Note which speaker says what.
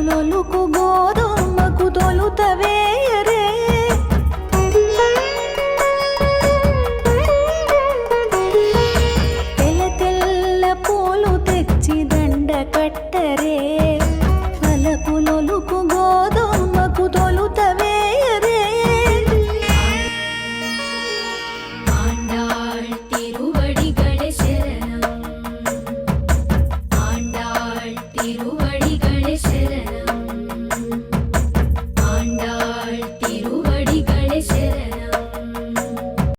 Speaker 1: తలుపులొలుకు గోధుమకు తొలుతవేయరే తెల్ల తెల్ల పూలు తెచ్చి దండ కట్టరే తలుపులొలుకు గోధుమకు తొలుతవేయరే
Speaker 2: ஆண்டாள் திருவடிகளே சரணம் ஆண்டாள் திருவடிகளே சரணம்